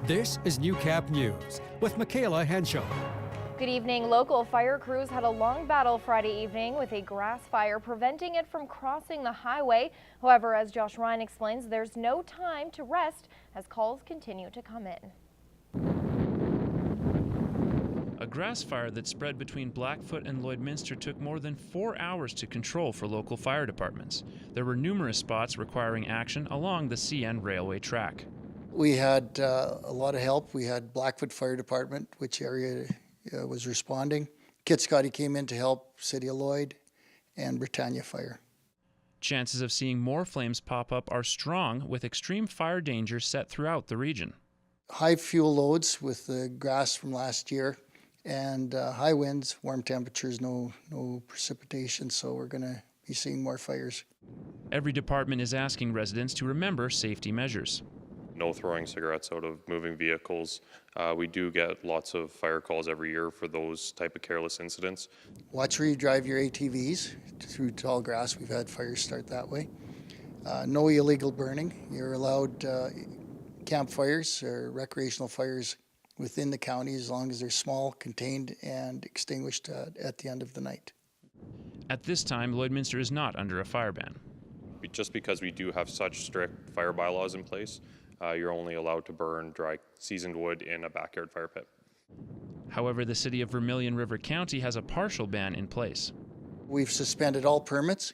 This is Newcap News with Michaela Henschel. Good evening. Local fire crews had a long battle Friday evening with a grass fire, preventing it from crossing the highway. However, as Josh Ryan explains, there's no time to rest as calls continue to come in. A grass fire that spread between Blackfoot and Lloydminster took more than 4 hours to control for local fire departments. There were numerous spots requiring action along the CN railway track. We had a lot of help. We had Blackfoot Fire Department, which area was responding. Kitscoty came in to help, City of Lloyd, and Britannia Fire. Chances of seeing more flames pop up are strong, with extreme fire danger set throughout the region. High fuel loads with the grass from last year, and high winds, warm temperatures, no precipitation, so we're going to be seeing more fires. Every department is asking residents to remember safety measures. No throwing cigarettes out of moving vehicles. We do get lots of fire calls every year for those type of careless incidents. Watch where you drive your ATVs through tall grass. We've had fires start that way. No illegal burning. You're allowed campfires or recreational fires within the county as long as they're small, contained, and extinguished at the end of the night. At this time, Lloydminster is not under a fire ban. Just because we do have such strict fire bylaws in place, you're only allowed to burn dry seasoned wood in a backyard fire pit. However, the city of Vermilion River County has a partial ban in place. We've suspended all permits,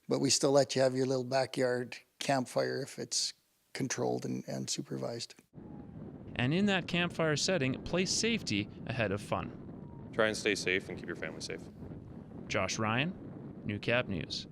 but we still let you have your little backyard campfire if it's controlled and supervised. And in that campfire setting, place safety ahead of fun. Try and stay safe and keep your family safe. Josh Ryan, Newcap News.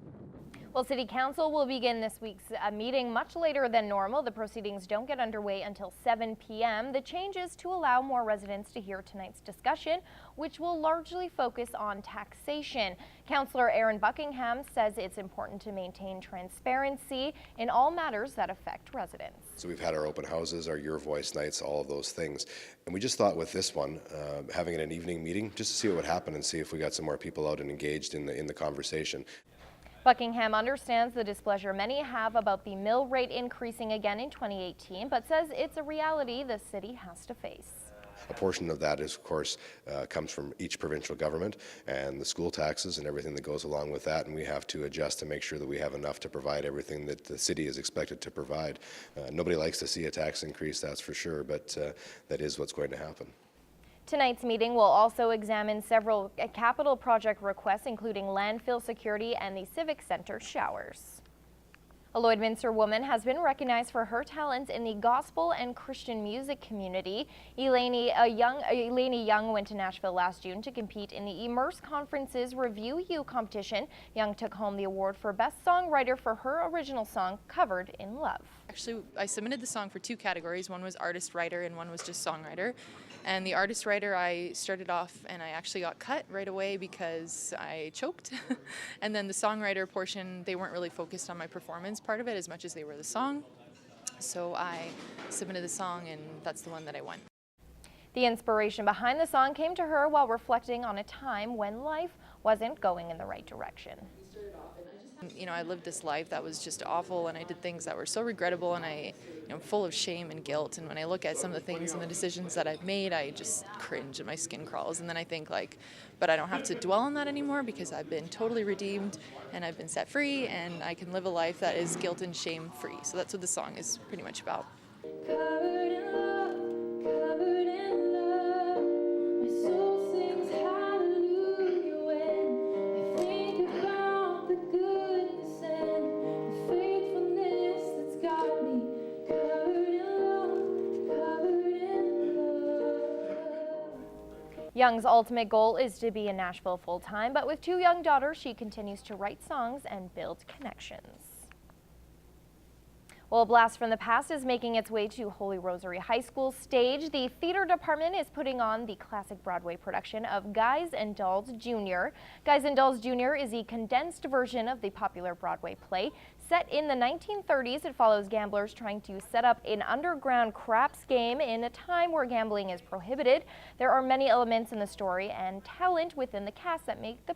Well, City Council will begin this week's meeting much later than normal. The proceedings don't get underway until 7 p.m. The change is to allow more residents to hear tonight's discussion, which will largely focus on taxation. Councillor Aaron Buckingham says it's important to maintain transparency in all matters that affect residents. So we've had our open houses, our Your Voice nights, all of those things. And we just thought with this one, having it an evening meeting, just to see what would happen and see if we got some more people out and engaged in the conversation. Buckingham understands the displeasure many have about the mill rate increasing again in 2018, but says it's a reality the city has to face. A portion of that, is, of course, comes from each provincial government and the school taxes and everything that goes along with that, and we have to adjust to make sure that we have enough to provide everything that the city is expected to provide. Nobody likes to see a tax increase, that's for sure, but that is what's going to happen. Tonight's meeting will also examine several capital project requests, including landfill security and the Civic Center showers. A Lloydminster woman has been recognized for her talents in the gospel and Christian music community. Eleni Young went to Nashville last June to compete in the Immerse Conference's Review You competition. Young took home the award for Best Songwriter for her original song, Covered in Love. Actually, I submitted the song for 2 categories. One was artist-writer and one was just songwriter. And the artist-writer, I started off and I actually got cut right away because I choked. And then the songwriter portion, they weren't really focused on my performance part of it as much as they were the song. So I submitted the song and that's the one that I won. The inspiration behind the song came to her while reflecting on a time when life wasn't going in the right direction. You know, I lived this life that was just awful and I did things that were so regrettable and I'm full of shame and guilt. And when I look at some of the things and the decisions that I've made, I just cringe and my skin crawls. And then I think but I don't have to dwell on that anymore because I've been totally redeemed and I've been set free and I can live a life that is guilt and shame free. So that's what the song is pretty much about. Covered in love, covered in love. My soul sings hallelujah when I think about the goodness and the faithfulness that's got me covered in love, covered in love. Young's ultimate goal is to be in Nashville full-time, but with 2 young daughters, she continues to write songs and build connections. Well, a blast from the past is making its way to Holy Rosary High School stage. The theater department is putting on the classic Broadway production of Guys and Dolls Jr. Guys and Dolls Jr. is a condensed version of the popular Broadway play. Set in the 1930s, it follows gamblers trying to set up an underground craps game in a time where gambling is prohibited. There are many elements in the story and talent within the cast that made the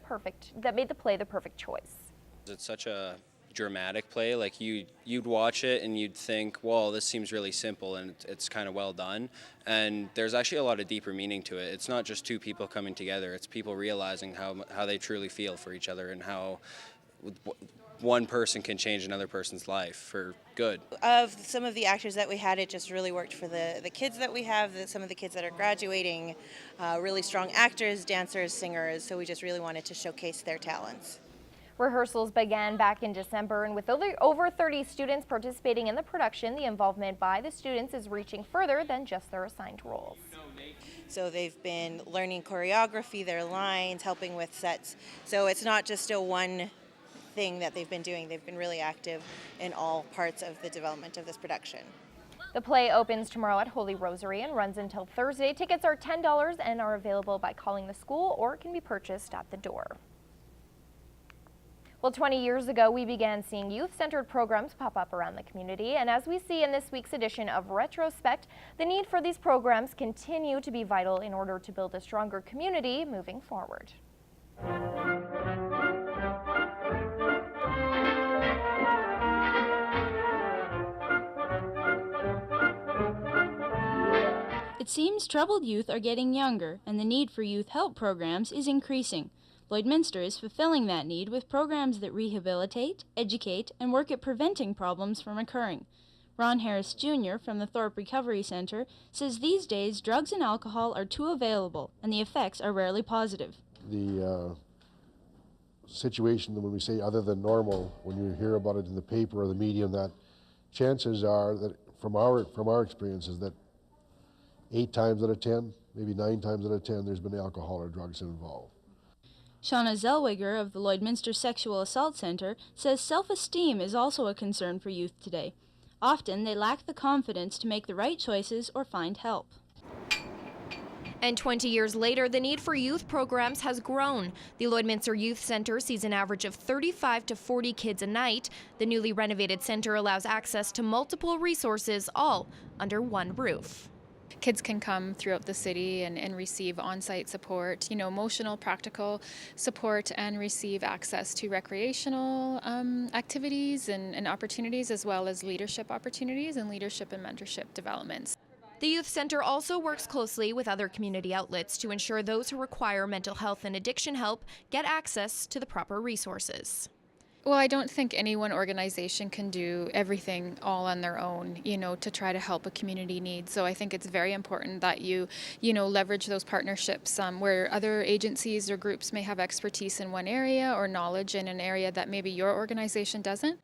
play the perfect choice. It's such a dramatic play. Like you'd watch it and you'd think, well, this seems really simple and it's kind of well done. And there's actually a lot of deeper meaning to it. It's not just two people coming together. It's people realizing how they truly feel for each other and how one person can change another person's life for good. Of some of the actors that we had, it just really worked for the kids that we have, some of the kids that are graduating, really strong actors, dancers, singers, so we just really wanted to showcase their talents. Rehearsals began back in December, and with over 30 students participating in the production, the involvement by the students is reaching further than just their assigned roles. So they've been learning choreography, their lines, helping with sets. So it's not just a one thing that they've been doing. They've been really active in all parts of the development of this production. The play opens tomorrow at Holy Rosary and runs until Thursday. Tickets are $10 and are available by calling the school, or it can be purchased at the door. Well, 20 years ago, we began seeing youth-centered programs pop up around the community, and as we see in this week's edition of Retrospect, the need for these programs continue to be vital in order to build a stronger community moving forward. It seems troubled youth are getting younger, and the need for youth help programs is increasing. Lloydminster is fulfilling that need with programs that rehabilitate, educate, and work at preventing problems from occurring. Ron Harris Jr. from the Thorpe Recovery Center says these days drugs and alcohol are too available, and the effects are rarely positive. The situation, when we say other than normal, when you hear about it in the paper or the media, that chances are that from our experiences that 8 times out of 10, maybe 9 times out of 10, there's been alcohol or drugs involved. Shauna Zellweger of the Lloydminster Sexual Assault Center says self-esteem is also a concern for youth today. Often they lack the confidence to make the right choices or find help. And 20 years later, the need for youth programs has grown. The Lloydminster Youth Center sees an average of 35 to 40 kids a night. The newly renovated center allows access to multiple resources, all under one roof. Kids can come throughout the city and receive on-site support, emotional, practical support, and receive access to recreational activities and opportunities, as well as leadership opportunities and leadership and mentorship developments. The Youth Center also works closely with other community outlets to ensure those who require mental health and addiction help get access to the proper resources. Well, I don't think any one organization can do everything all on their own, to try to help a community need. So I think it's very important that you leverage those partnerships where other agencies or groups may have expertise in one area or knowledge in an area that maybe your organization doesn't.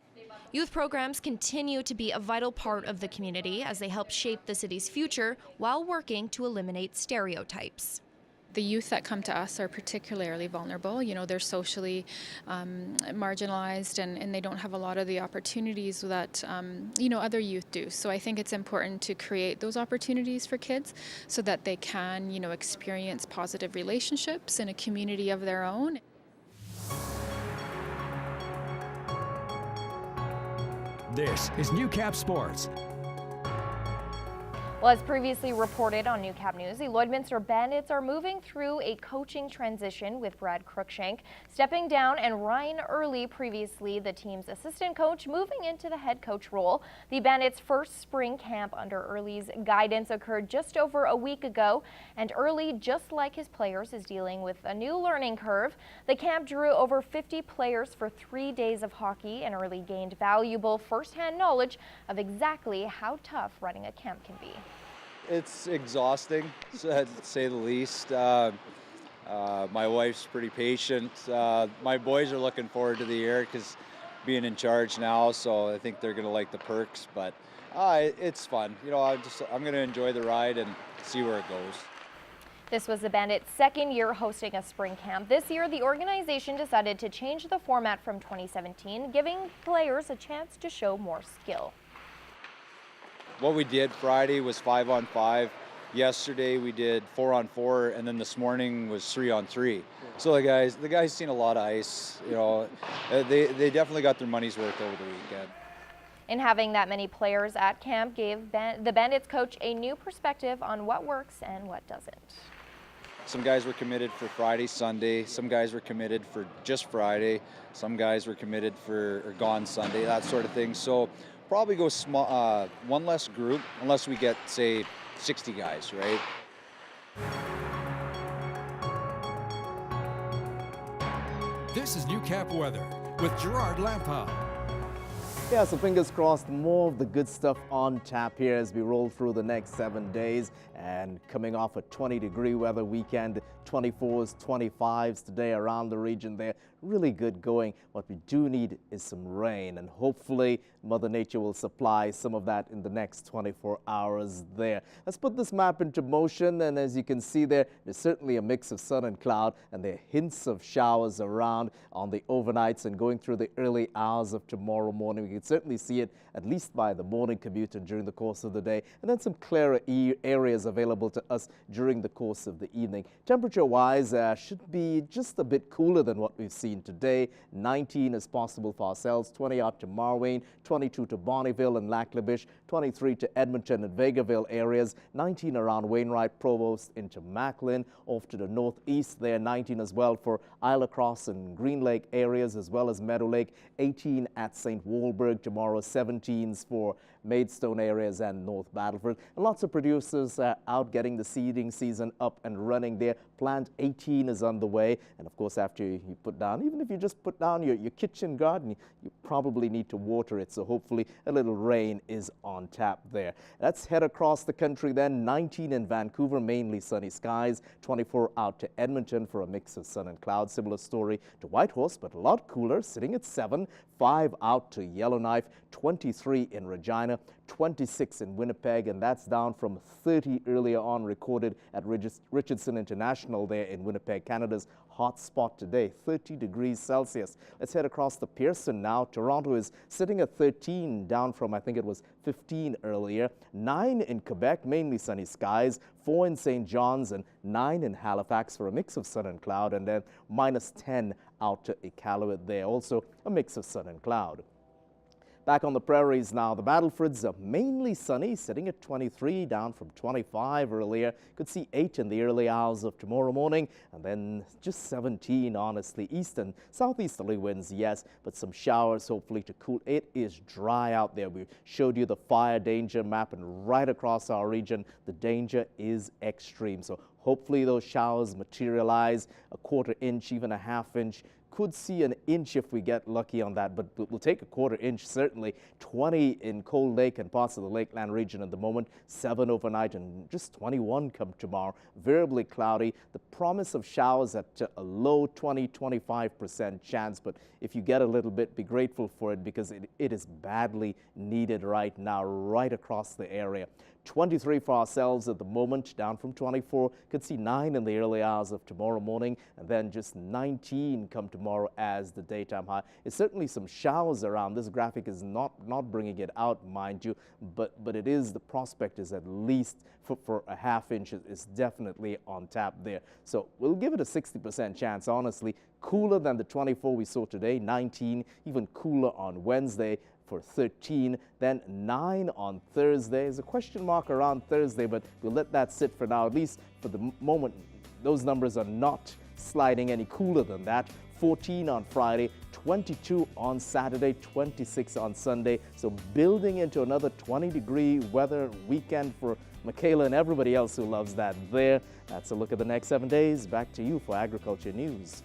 Youth programs continue to be a vital part of the community as they help shape the city's future while working to eliminate stereotypes. The youth that come to us are particularly vulnerable. They're socially marginalized and they don't have a lot of the opportunities that, other youth do. So I think it's important to create those opportunities for kids so that they can, experience positive relationships in a community of their own. This is Newcap Sports. Well, as previously reported on Newcap News, the Lloydminster Bandits are moving through a coaching transition with Brad Cruikshank stepping down and Ryan Early, previously the team's assistant coach, moving into the head coach role. The Bandits' first spring camp under Early's guidance occurred just over a week ago, and Early, just like his players, is dealing with a new learning curve. The camp drew over 50 players for 3 days of hockey, and Early gained valuable first-hand knowledge of exactly how tough running a camp can be. It's exhausting, to say the least. My wife's pretty patient. My boys are looking forward to the year because being in charge now, so I think they're going to like the perks. But it's fun. I'm going to enjoy the ride and see where it goes. This was the Bandits' second year hosting a spring camp. This year, the organization decided to change the format from 2017, giving players a chance to show more skill. What we did Friday was 5-on-5. Yesterday we did 4-on-4, and then this morning was 3-on-3. So the guys seen a lot of ice. They definitely got their money's worth over the weekend. And having that many players at camp gave the Bandits coach a new perspective on what works and what doesn't. Some guys were committed for Friday, Sunday. Some guys were committed for just Friday. Some guys were committed for or gone Sunday, that sort of thing. So probably go small, one less group, unless we get, say, 60 guys, right? This is Newcap Weather with Gerard Lampau. Yeah, so fingers crossed, more of the good stuff on tap here as we roll through the next 7 days. And coming off a 20-degree weather weekend, 24s, 25s today around the region there. Really good going. What we do need is some rain, and hopefully Mother Nature will supply some of that in the next 24 hours there. Let's put this map into motion, and as you can see there, there's certainly a mix of sun and cloud, and there are hints of showers around on the overnights and going through the early hours of tomorrow morning. We can certainly see it at least by the morning commute and during the course of the day, and then some clearer areas available to us during the course of the evening. Temperature-wise, should be just a bit cooler than what we've seen today. 19 is possible for ourselves, 20 out to Marwayne, 22 to Bonnyville and Lac-La-Biche, 23 to Edmonton and Vegaville areas, 19 around Wainwright, Provost into Macklin, off to the northeast there, 19 as well for Isle Cross and Green Lake areas, as well as Meadow Lake, 18 at St. Walburg tomorrow, 17s for Maidstone areas and North Battleford. And lots of producers out getting the seeding season up and running there. Plant 18 is underway, and of course after you put down, even if you just put down your kitchen garden, you probably need to water it, so hopefully a little rain is on tap there. Let's head across the country then. 19 in Vancouver, mainly sunny skies, 24 out to Edmonton for a mix of sun and clouds. Similar story to Whitehorse, but a lot cooler, sitting at 7, 5 out to Yellowknife, 23 in Regina, 26 in Winnipeg, and that's down from 30 earlier on recorded at Richardson International there in Winnipeg, Canada's hot spot today, 30 degrees Celsius. Let's head across to Pearson now. Toronto is sitting at 13, down from I think it was 15 earlier. 9 in Quebec, mainly sunny skies, 4 in St. John's and 9 in Halifax for a mix of sun and cloud, and then minus 10 out to Iqaluit there, also a mix of sun and cloud. Back on the prairies now, the Battlefords are mainly sunny, sitting at 23, down from 25 earlier. Could see 8 in the early hours of tomorrow morning, and then just 17, honestly. East and southeasterly winds, yes, but some showers hopefully to cool. It is dry out there. We showed you the fire danger map, and right across our region, the danger is extreme. So hopefully those showers materialize, a quarter inch, even a half inch. Could see an inch if we get lucky on that, but we'll take a quarter inch certainly. 20 in Cold Lake and parts of the Lakeland region at the moment, 7 overnight, and just 21 come tomorrow. Variably cloudy. The promise of showers at a low 20-25% chance, but if you get a little bit, be grateful for it, because it is badly needed right now, right across the area. 23 for ourselves at the moment, down from 24. Could see 9 in the early hours of tomorrow morning, and then just 19 come tomorrow as the daytime high. It's certainly some showers around. This graphic is not bringing it out, mind you, but it is, the prospect is at least for a half inch is definitely on tap there. So we'll give it a 60% chance, honestly. Cooler than the 24 we saw today, 19, even cooler on Wednesday for 13, then 9 on Thursday. There's a question mark around Thursday, but we'll let that sit for now. At least for the moment, those numbers are not sliding any cooler than that. 14 on Friday, 22 on Saturday, 26 on Sunday. So building into another 20-degree weather weekend for Michaela and everybody else who loves that there. That's a look at the next 7 days. Back to you for Agriculture News.